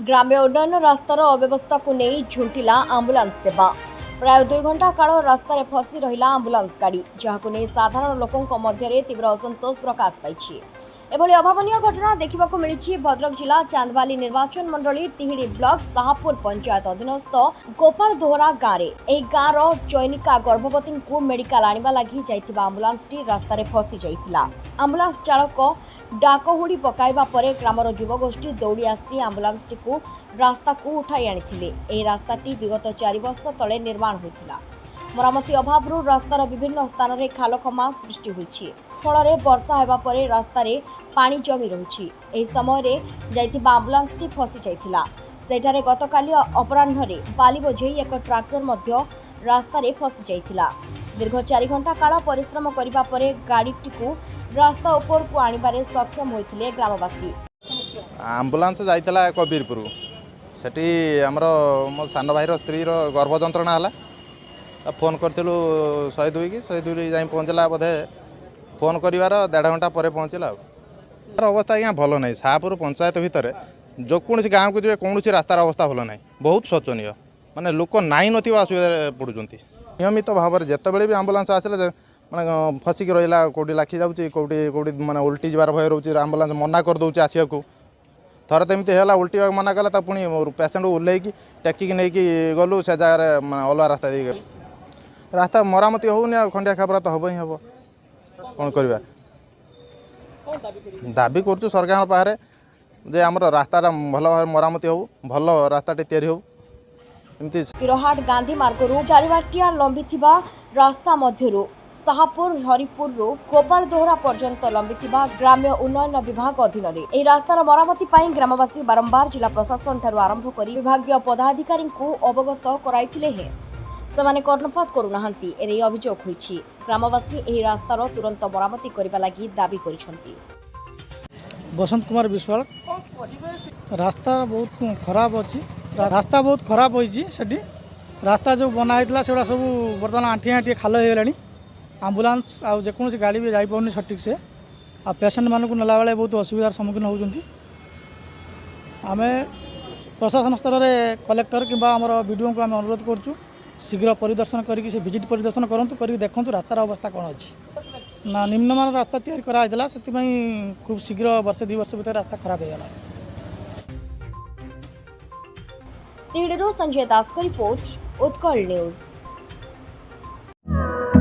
ग्राम्य उन्नयन रास्तार अव्यवस्था को नहीं झुंटिला आंबुलांस सेवा। प्राय 2 घंटा काल रास्तार फसी रहिला आंबुलांस गाड़ी, जहां नहीं साधारण लोकों मध्य तीव्र असंतोष प्रकाश पाई। एभली अभावनीय घटना देखा मिली भद्रक जिला चांदवाली निर्वाचन मंडली तिहिड़ी ब्लॉक साहापुर पंचायत अधीनस्थ गोपाल दोहरा गाँव गाँवर चयनिका गर्भवती को मेडिकल आनिबा लागि जाइथिबा आंबुलांस टी रास्तार फसी जाइथिला। आंबुलांस चालक डाकहुड़ी पकाइबा परे ग्रामर युवगोष्ठी दौड़ी आसी आंबुलांस टी को रास्ता को उठाई आनिथिले। एही रास्ताटी विगत 4 वर्ष तले निर्माण होइथिला। मरामती अभाव रास्तार विभिन्न स्थान में खालखमा सृष्टि होइछि। फल वर्षा हेबा परे रास्तार पानी जमी रही। एही समय जाइथिबा आंबुलांस टी फसी जाइथिला। सेठारे गतकाली अपराह्न बाली बोझे एक ट्राक्टर मध्य रास्तार फसी जाइथिला। दीर्घ 4 घंटा काल परिश्रम करिबा परे गाड़ीटी को रास्ता ऊपर को आनिबारे सक्षम होइथिले ग्रामवासी। आंबुलांस जाइतला कबीरपुर सेठी हमरो मो सान भाईर स्त्री गर्भ जंत्रणा हला। फोन करथिलु 102 की 102 जाई पहुंचला बोधे फोन करिवार 1.5 घंटा परे पहुंचला। अवस्था यहाँ भल नहीं। साहापुर पंचायत भितर जो कौन गाँव को जी कौन रास्तार अवस्था भल नहीं, बहुत शोचनीय। माने लोक नाई नथिबा असुविधा पड़ुचंती। नियमित भाव में जिते भी आंबुलांस आसले माने फसिक रहा कौटी लाखी जाऊँगी कौटी माने उल्टी जबार भय रोचे। आंबुलांस मना कर दूचे आसिया को। थरे तो एमती है उल्टी मना कला पुणी पेसेंट ओह्लैकी टेकिक नहीं गलु से जगह अलग रास्ता दे रास्ता मरामती होनी खंडिया खाबरा तो हम ही हम कौन करवा। दाबी करूँ सरकार पाखे जे आम रास्ता भल भाव मरामती हो भल रास्ता तैयारी हो। पिरोहाट गांधी मार्गरू चारिबाटिया लंबी रास्ता मध्यरू साहापुर हरिपुर गोपाल दोहरा पर्यंत लंबी ग्राम्य उन्नयन विभाग अधीन में रास्तार मरामती ग्रामवासी बारंबार जिला प्रशासन ठारू आरंभ कर विभागीय पदाधिकारी को अवगत कराइथिले हे सेमाने कर्णपात करूनाहांती एने अभियोग होईछि। ग्रामवासी एही रास्तार तुरंत मरामती करबा लागि दाबी करिसंती। बसंत कुमार विश्वाल रास्ता बहुत खराब अच्छी। रास्ता बहुत खराब होईछि। सेठी रास्ता जो बनाइतला सेडा सब वर्तमान आंठी खाल हो गलानी। आंबुलांस आ जेकोसी गाड़ी भी जाई पाउनी सठिक से आ पेशेंट मानक नेला बेले बहुत असुविधार सम्मुखीन होउछंती। आमे प्रशासन स्तर में कलेक्टर किंबा हमर वीडियो को आमे अनुरोध करछु शीघ्र परिदर्शन करिक से विजिट परिदर्शन करंतु करिक देखंतु रास्तार अवस्था कोन अछि। ना निम्नमान रास्ता तैयारी करा आइतला सेति खूब शीघ्र वर्ष 2 वर्ष भीतर रास्ता खराब हो गला। तिहिड़ीरू संजय दास का रिपोर्ट, उत्कल न्यूज।